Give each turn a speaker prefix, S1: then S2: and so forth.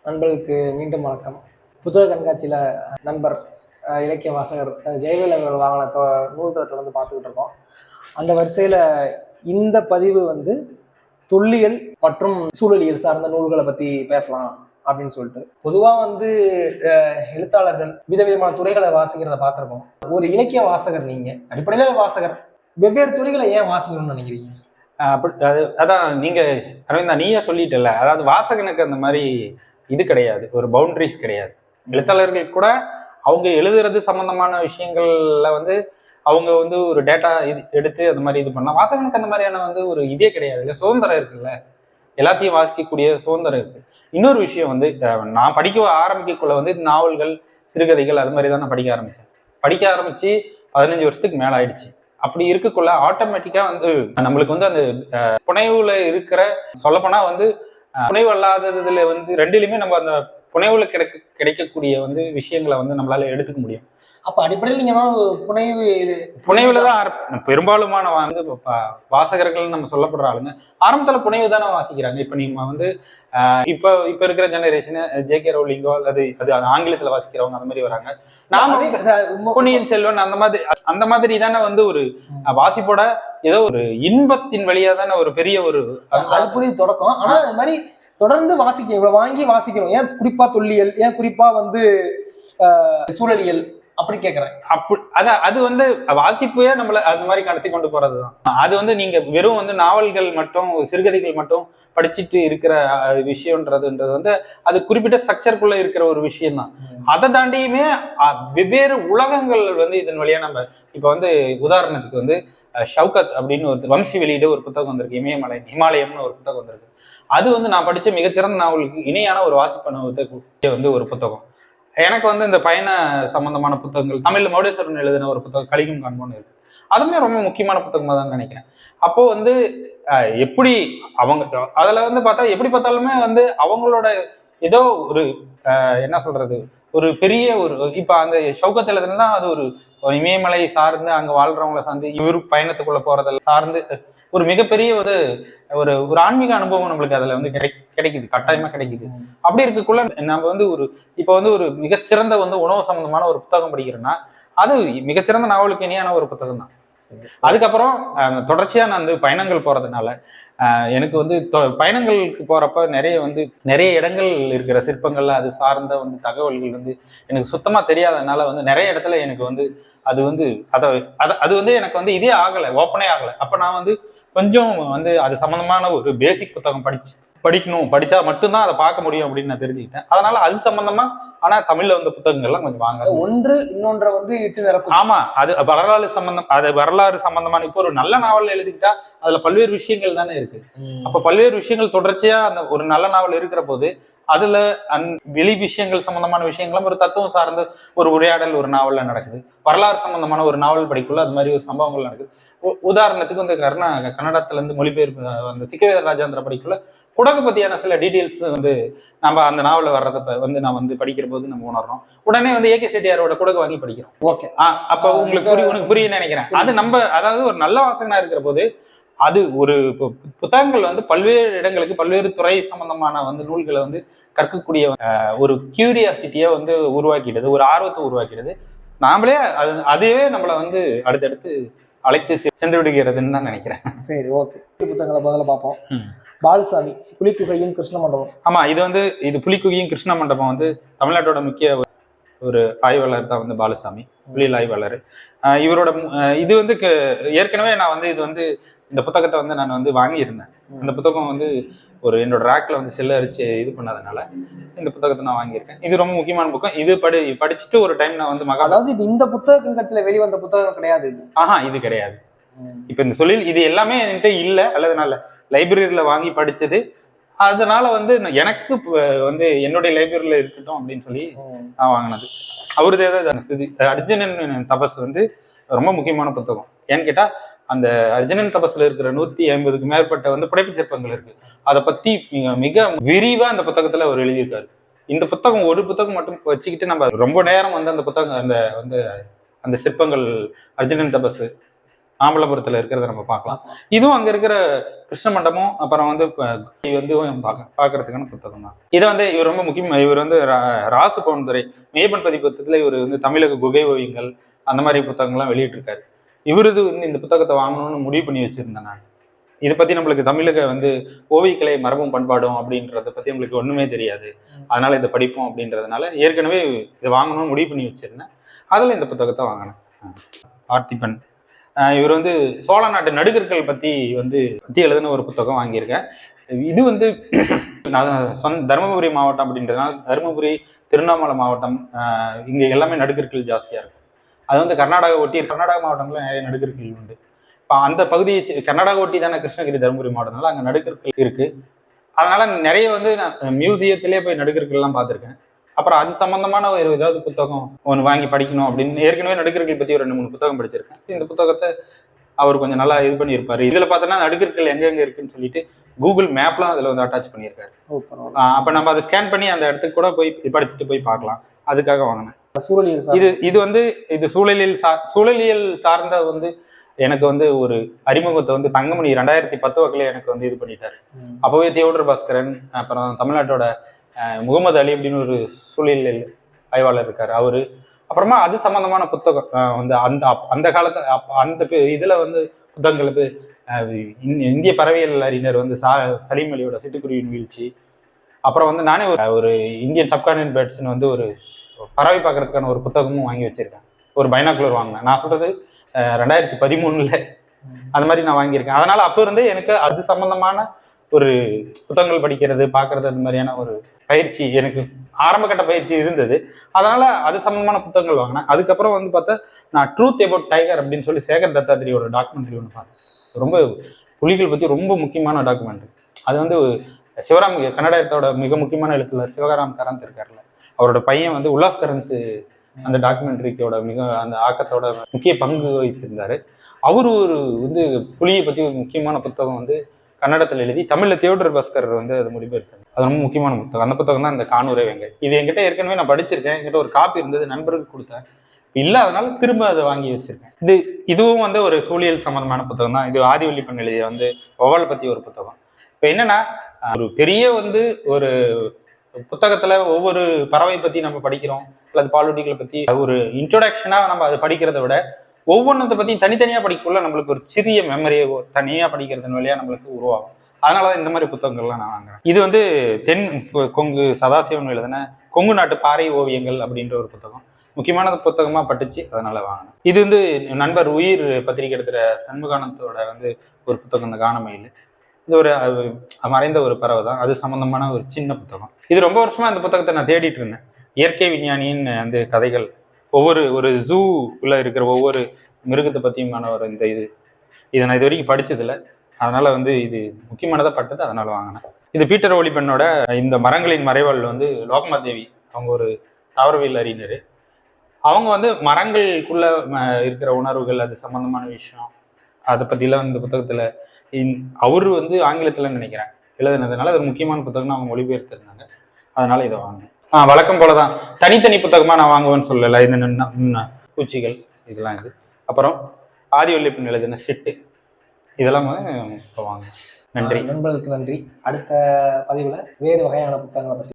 S1: நண்பர்களுக்கு மீண்டும் வணக்கம். புத்தக கண்காட்சியில் நண்பர் இலக்கிய வாசகர் ஜெயவேல் அவர்கள் வாங்கின நூல்களை தொடர்ந்து பார்த்துக்கிட்டு இருக்கோம். அந்த வரிசையில் இந்த பதிவு தொல்லியல் மற்றும் சூழலியல் சார்ந்த நூல்களை பற்றி பேசலாம் அப்படின்னு சொல்லிட்டு. பொதுவாக எழுத்தாளர்கள் விதவிதமான துறைகளை வாசிக்கிறத பார்த்துருக்கோம். ஒரு இலக்கிய வாசகர் நீங்கள் அடிப்படையில் வாசகர், வெவ்வேறு துறைகளை ஏன் வாசிக்கணும்னு நினைக்கிறீங்க?
S2: அதான் நீங்க அரவிந்தா நீயே சொல்லிட்டல, அதாவது வாசகனுக்கு அந்த மாதிரி இது கிடையாது, ஒரு பவுண்டரிஸ் கிடையாது. எழுத்தாளர்கள் கூட அவங்க எழுதுறது சம்பந்தமான விஷயங்கள்ல அவங்க ஒரு டேட்டா இது எடுத்து அந்த மாதிரி இது பண்ணலாம். வாசகனுக்கு அந்த மாதிரியான ஒரு இதே கிடையாது, இல்லை சுதந்திரம் இருக்குல்ல, எல்லாத்தையும் வாசிக்கக்கூடிய சுதந்திரம் இருக்கு. இன்னொரு விஷயம் நான் படிக்க ஆரம்பிக்கக்குள்ள நாவல்கள், சிறுகதைகள் அது மாதிரி தான் நான் படிக்க ஆரம்பிச்சு 15 வருஷத்துக்கு மேல ஆயிடுச்சு. அப்படி இருக்கக்குள்ள ஆட்டோமேட்டிக்கா நம்மளுக்கு அந்த புனைவுல இருக்கிற சொல்லப்போனா புனைவு அல்லாததுல ரெண்டுலையுமே நம்ம அந்த புனைவுல கிடைக்கக்கூடிய விஷயங்களை நம்மளால எடுத்துக்க முடியும்.
S1: அப்ப அடிப்படையில் நீங்க
S2: புனைவுலதான் பெரும்பாலுமான வாசகர்கள் நம்ம சொல்லப்படுற ஆளுங்க ஆரம்பத்துல புனைவு தானே வாசிக்கிறாங்க. இப்ப நீங்க இப்ப இருக்கிற ஜெனரேஷன் ஜே.கே. ரவுலிங்கோ அல்லது அது ஆங்கிலத்துல வாசிக்கிறவங்க அந்த மாதிரி வராங்க. நாம பொன்னியின் செல்வன் அந்த மாதிரி தானே ஒரு வாசிப்போட ஏதோ ஒரு இன்பத்தின் வழியா தானே ஒரு பெரிய
S1: அது புரிய தொடக்கம். ஆனா அது மாதிரி தொடர்ந்து வாசிக்கணும், இவ்வளவு வாங்கி வாசிக்கணும். ஏன் குறிப்பா தொல்லியல், ஏன் குறிப்பா சூழலியல் அப்படி கேட்கிறேன்.
S2: அது வாசிப்பையே நம்மள அது மாதிரி கடத்தி கொண்டு போறதுதான். அது நீங்க வெறும் நாவல்கள் மட்டும் சிறுகதைகள் மட்டும் படிச்சுட்டு இருக்கிற விஷயம்ன்றது அது குறிப்பிட்ட ஸ்ட்ரக்சருக்குள்ள இருக்கிற ஒரு விஷயம் தான். அதை தாண்டியுமே வெவ்வேறு உலகங்கள் இதன் வழியா நம்ம இப்ப உதாரணத்துக்கு ஷவுகத் அப்படின்னு ஒரு வம்சி வெளியிட ஒரு புத்தகம் வந்திருக்கு, இமாலயம்னு ஒரு புத்தகம் வந்திருக்கு. அது நான் படிச்ச மிகச்சிறந்த நாவலுக்கு இணையான ஒரு வாசிப்பு அனுபவத்தை ஒரு புத்தகம். எனக்கு இந்த பயண சம்பந்தமான புத்தகங்கள் தமிழ்ல மௌடேஸ்வரன் எழுதின ஒரு புத்தகம் கலிங்கம் காண்போன்னு இருக்கு. அதுவுமே ரொம்ப முக்கியமான புத்தகமா தான் நினைக்கிறேன். அப்போ எப்படி அவங்க அதுல பார்த்தா எப்படி பார்த்தாலுமே அவங்களோட ஏதோ ஒரு என்ன சொல்றது, ஒரு பெரிய இப்ப அந்த ஷவுகத் எழுதுனா அது ஒரு இமயமலை சார்ந்து அங்க வாழ்றவங்களை சார்ந்து இவரு பயணத்துக்குள்ள போறதில் சார்ந்து ஒரு மிகப்பெரிய ஒரு ஆன்மீக அனுபவம் நம்மளுக்கு அதுல கிடைக்குது, கட்டாயமா கிடைக்குது. அப்படி இருக்கக்குள்ள நம்ம இப்ப ஒரு மிகச்சிறந்த உணவு சம்பந்தமான ஒரு புத்தகம் படிக்கிறேன்னா அது மிகச்சிறந்த நாவலுக்கு இணையான ஒரு புத்தகம் தான். அதுக்கப்புறம் தொடர்ச்சியா நான் பயணங்கள் போறதுனால எனக்கு பயணங்களுக்கு போறப்ப நிறைய இடங்கள் இருக்கிற சிற்பங்கள் அது சார்ந்த தகவல்கள் எனக்கு சுத்தமா தெரியாதனால நிறைய இடத்துல எனக்கு அது எனக்கு இதே ஆகலை, ஓப்பனே ஆகலை. அப்ப நான் கொஞ்சம் அது சம்பந்தமான ஒரு பேசிக் புத்தகம் படிச்சா மட்டும்தான் அதை பார்க்க முடியும் அப்படின்னு நான் தெரிஞ்சுக்கிட்டேன். அதனால அது சம்பந்தமா ஆனா தமிழ்ல புத்தகங்கள்லாம் கொஞ்சம் வாங்க
S1: ஒன்று இன்னொன்ற இட்டு நிரப்பு.
S2: ஆமா, அது வரலாறு சம்பந்தமான இப்போ ஒரு நல்ல நாவல் எழுதிக்கிட்டா அதுல பல்வேறு விஷயங்கள் தானே இருக்கு. அப்ப பல்வேறு விஷயங்கள் தொடர்ச்சியா அந்த ஒரு நல்ல நாவல் இருக்கிற போது அதுல வெளி விஷயங்கள் சம்பந்தமான விஷயங்களும் ஒரு தத்துவம் சார்ந்த ஒரு உரையாடல் ஒரு நாவல்ல நடக்குது. வரலாறு சம்பந்தமான ஒரு நாவல் படிக்குள்ள அது மாதிரி ஒரு சம்பவங்கள் நடக்குது. உதாரணத்துக்கு கன்னடத்துல இருந்து மொழிபெயர்ப்பு சிக்கவேத ராஜேந்திர படிக்குள்ள குடகு பத்தியான சில டீட்டெயில்ஸ் நம்ம அந்த நாவல வர்றத நான் படிக்கிற போது நம்ம உணர்றோம். உடனே ஏ.கே. செட்டியாரோட குடகு வாங்கி படிக்கிறோம்.
S1: ஓகே,
S2: அப்ப உனக்கு புரிய நினைக்கிறேன். அது நம்ம அதாவது ஒரு நல்ல வாசகனா இருக்கிற போது அது ஒரு புத்தகங்கள் பல்வேறு இடங்களுக்கு பல்வேறு துறை சம்பந்தமான நூல்களை கற்கக்கூடிய ஒரு கியூரியாசிட்டியை உருவாக்கிடுது, ஒரு ஆர்வத்தை உருவாக்கிடுது. நாமளே அதுவே நம்மளை அடுத்தடுத்து அழைத்து சென்று விடுகிறதுன்னு தான் நினைக்கிறேன்.
S1: சரி, ஓகே. புத்தகங்களை முதல்ல பார்ப்போம். பாலுசாமி, புலிக்குகையும் கிருஷ்ண மண்டபம்.
S2: ஆமா, இது புலிக்குகையும் கிருஷ்ண மண்டபம் தமிழ்நாட்டோட முக்கிய ஒரு ஆய்வாளர் தான் பாலுசாமி, புலியல் ஆய்வாளர். இவரோட இது ஏற்கனவே நான் இது இந்த புத்தகத்தை நான் வாங்கியிருந்தேன். இந்த புத்தகம் ஒரு என்னோட ரேக்ல செல்ல அரிச்சு இது பண்ணாதனால இந்த புத்தகத்தை நான் வாங்கியிருக்கேன். இது ரொம்ப முக்கியமான புத்தகம். இது படிச்சுட்டு ஒரு டைம் நான்
S1: அதாவது இந்த புத்தகத்துல வெளிவந்த புத்தகம் கிடையாது இது.
S2: இது கிடையாது. இப்ப இந்த சொல்லில் இது எல்லாமே என்கிட்ட இல்ல, அல்லது நான் லைப்ரரியில வாங்கி படிச்சது. அதனால எனக்கு என்னுடைய லைப்ரரியில இருக்கட்டும் அப்படின்னு சொல்லி நான் வாங்கினது. அவருதே தான் அர்ஜுனன் தபஸ் ரொம்ப முக்கியமான புத்தகம். ஏன்னு கேட்டா அந்த அர்ஜுனன் தபஸ்ல இருக்கிற 150க்கு மேற்பட்ட புடைப்பு சிற்பங்கள் இருக்கு. அதை பத்தி மிக விரிவா அந்த புத்தகத்துல அவர் எழுதியிருக்காரு. இந்த புத்தகம் ஒரு புத்தகம் மட்டும் வச்சுக்கிட்டு நம்ம ரொம்ப நேரம் அந்த புத்தகம் அந்த சிற்பங்கள் அர்ஜுனன் தபஸ் மாமல்லபுரத்துல இருக்கிறத நம்ம பார்க்கலாம். இதுவும் அங்க இருக்கிற கிருஷ்ண மண்டபம், அப்புறம் வந்து பாக்குறதுக்கான புத்தகம் தான். இதை வந்து இவர் ரொம்ப முக்கியம். இவர் வந்து ராசு பவுன்துறை மெய்யப்பன் பதிப்பகத்துல இவர் வந்து தமிழக குகை ஓவியங்கள் அந்த மாதிரி புத்தகங்கள்லாம் வெளியிட்டு இருக்காரு. இவரது வந்து இந்த புத்தகத்தை வாங்கணும்னு முடிவு பண்ணி வச்சிருந்தேன் நான். இதை பத்தி நம்மளுக்கு தமிழக வந்து ஓவியக்கலை மரபும் பண்பாடும் அப்படின்றத பத்தி நம்மளுக்கு ஒண்ணுமே தெரியாது. அதனால இதை படிப்போம் அப்படின்றதுனால ஏற்கனவே இதை வாங்கணும்னு முடிவு பண்ணி வச்சிருந்தேன். அதுல இந்த புத்தகத்தை வாங்கினேன். பார்த்திபன் இவர் வந்து சோழ நாட்டு நடுகர்கள் பத்தி எழுதின ஒரு புத்தகம் வாங்கியிருக்கேன். இது வந்து தருமபுரி மாவட்டம் அப்படின்றதுனால தருமபுரி, திருவண்ணாமலை மாவட்டம் இங்க எல்லாமே நடுகர்கள் ஜாஸ்தியா இருக்கும். அது வந்து கர்நாடகா மாவட்டம்ல நிறைய நடுகர்கள் உண்டு. இப்போ அந்த பகுதியை கர்நாடகா ஒட்டி தானே கிருஷ்ணகிரி தருமபுரி மாவட்டம்னால அங்கே நடுகர்கள் இருக்கு. அதனால நிறைய வந்து நான் மியூசியத்திலே போய் நடுகர்கள்லாம் பார்த்துருக்கேன். அப்புறம் அது சம்பந்தமான ஒரு ஏதாவது புத்தகம் ஒன்று வாங்கி படிக்கணும் அப்படின்னு ஏற்கனவே நடுகர்கள் பற்றி ஒரு 2-3 புத்தகம் படிச்சிருக்கேன். இந்த புத்தகத்தை அவர் கொஞ்சம் நல்லா இது பண்ணியிருப்பாரு. இதுல பார்த்தோன்னா நடுகர்கள் எங்கெங்க இருக்குன்னு சொல்லிட்டு கூகுள் மேப்லாம் அதில் வந்து அட்டாச் பண்ணியிருக்காரு. அப்போ நம்ம அதை ஸ்கேன் பண்ணி அந்த இடத்துக்கு கூட போய் படிச்சுட்டு போய் பார்க்கலாம். அதுக்காக வாங்கினேன். இது வந்து இது சூழலியல் சார்ந்த வந்து எனக்கு வந்து ஒரு அறிமுகத்தை வந்து தங்கமணி 2010 வாக்கில் எனக்கு வந்து இது பண்ணிட்டாரு. அப்போவே தியோடர் பாஸ்கரன், அப்புறம் தமிழ்நாட்டோட முகமது அலி அப்படின்னு ஒரு சூழலியல் ஆய்வாளர் இருக்காரு அவரு. அப்புறமா அது சம்பந்தமான புத்தகம் வந்து அந்த காலத்து அந்த இதுல வந்து புத்தகங்களுக்கு இந்திய பறவையியல் அறிஞர் வந்து சலீம் அலியோட சிட்டுக்குருவியின் வீழ்ச்சி, அப்புறம் வந்து நானே ஒரு இந்தியன் சப்கான்டினென்ட் பேர்ட்ஸ்னு வந்து ஒரு பறவை பார்க்கறதுக்கான ஒரு புத்தகமும் வாங்கி வச்சிருக்கேன். ஒரு பைனாக்குலர் வாங்கினேன். நான் சொல்றது 2013 அந்த மாதிரி நான் வாங்கியிருக்கேன். அதனால அப்போ இருந்தே எனக்கு அது சம்பந்தமான ஒரு புத்தகங்கள் படிக்கிறது, பார்க்கறது, அந்த மாதிரியான ஒரு பயிற்சி எனக்கு ஆரம்ப கட்ட பயிற்சி இருந்தது. அதனால அது சம்பந்தமான புத்தகங்கள் வாங்கினேன். அதுக்கப்புறம் வந்து பார்த்தா நான் ட்ரூத் அபவுட் டைகர் அப்படின்னு சொல்லி சேகர் தத்தாத்திரியோட டாக்குமெண்ட்ரி ஒன்று பார்த்தேன். ரொம்ப புலிகள் பற்றி ரொம்ப முக்கியமான டாக்குமெண்ட்ரி. அது வந்து சிவராம் கன்னடத்தோட மிக முக்கியமான எழுத்தாளர் சிவகாராம் கரந்த் இருக்காருல்ல, அவரோட பையன் வந்து உல்லாஸ் கரந்த் அந்த டாக்குமெண்ட்ரிக்கோட அந்த ஆக்கத்தோட முக்கிய பங்கு வகிச்சிருந்தாரு. அவரு ஒரு வந்து புலியை பற்றி ஒரு முக்கியமான புத்தகம் வந்து கன்னடத்தில் எழுதி தமிழ்ல தியோடர் பாஸ்கர் வந்து அது மொழிபெயர்த்தாங்க. அது ரொம்ப முக்கியமான புத்தகம். அந்த புத்தகம் தான் இந்த காணூரே வெங்கை. இது என்கிட்ட ஏற்கனவே நான் படிச்சிருக்கேன். என்கிட்ட ஒரு காப்பி இருந்தது, நண்பருக்கு கொடுத்தேன். இல்லாதனால திரும்ப அதை வாங்கி வச்சிருக்கேன். இதுவும் வந்து ஒரு சூழியல் சம்பந்தமான புத்தகம் தான். இது ஆதிவள்ளிப்பன் எழுதிய வந்து வௌவால் பத்தி ஒரு புத்தகம். இப்போ என்னன்னா, ஒரு பெரிய வந்து ஒரு புத்தகத்துல ஒவ்வொரு பறவை பத்தி நம்ம படிக்கிறோம், அல்லது பாலூட்டிகளை பத்தி ஒரு இன்ட்ரோடக்ஷனா நம்ம அதை படிக்கிறத விட ஒவ்வொன்றத்தை பத்தி தனித்தனியா படிக்கக்குள்ள நம்மளுக்கு ஒரு சிறிய மெமரியை தனியா படிக்கிறதன் வழியா நம்மளுக்கு உருவாகும். அதனாலதான் இந்த மாதிரி புத்தகங்கள்லாம் நான் வாங்குறேன். இது வந்து தென் கொங்கு சதாசிவன் எழுதின கொங்கு நாட்டு பாறை ஓவியங்கள் அப்படின்ற ஒரு புத்தகம். முக்கியமான புத்தகமா பட்டுச்சு, அதனால வாங்கினேன். இது வந்து நண்பர் உயிர் பத்திரிகை எடுத்துற சண்முகானந்தோட வந்து ஒரு புத்தகம், இந்த கானமயில். இது ஒரு மறைந்த ஒரு பறவை தான். அது சம்பந்தமான ஒரு சின்ன புத்தகம். இது ரொம்ப வருஷமா இந்த புத்தகத்தை நான் தேடிட்டு இருந்தேன். இயற்கை விஞ்ஞானியின் அந்த கதைகள், ஒரு ஜூல இருக்கிற ஒவ்வொரு மிருகத்தை பத்தியுமான ஒரு இதை நான் இது வரைக்கும் படிச்சதில்லை. அதனால வந்து இது முக்கியமானதா பட்டது, அதனால வாங்கினேன். இது பீட்டர் ஓலிபனோட இந்த மரங்களின் மறைவாள் வந்து லோகமா தேவி, அவங்க ஒரு தாவரவியல் அறிஞர். அவங்க வந்து மரங்களுக்குள்ள இருக்கிற உணர்வுகள், அது சம்பந்தமான விஷயம், அதை பத்திலாம் இந்த புத்தகத்துல அவரு வந்து ஆங்கிலத்துல நினைக்கிறேன் எழுதுனதுனால அது முக்கியமான புத்தகம் அவங்க மொழிபெயர்த்திருந்தாங்க. அதனால இதை வாங்கினேன். வழக்கம் போலதான் தனித்தனி புத்தகமா நான் வாங்குவேன்னு சொல்லல. இந்த பூச்சிகள் இதெல்லாம் இது. அப்புறம் ஆதிவள்ளிப்பன் எழுதின சிட்டு இதெல்லாம் இப்போ வாங்க. நன்றி.
S1: நண்பர்களுக்கு நன்றி. அடுத்த பதிவுல வேறு வகையான புத்தகங்களை பற்றி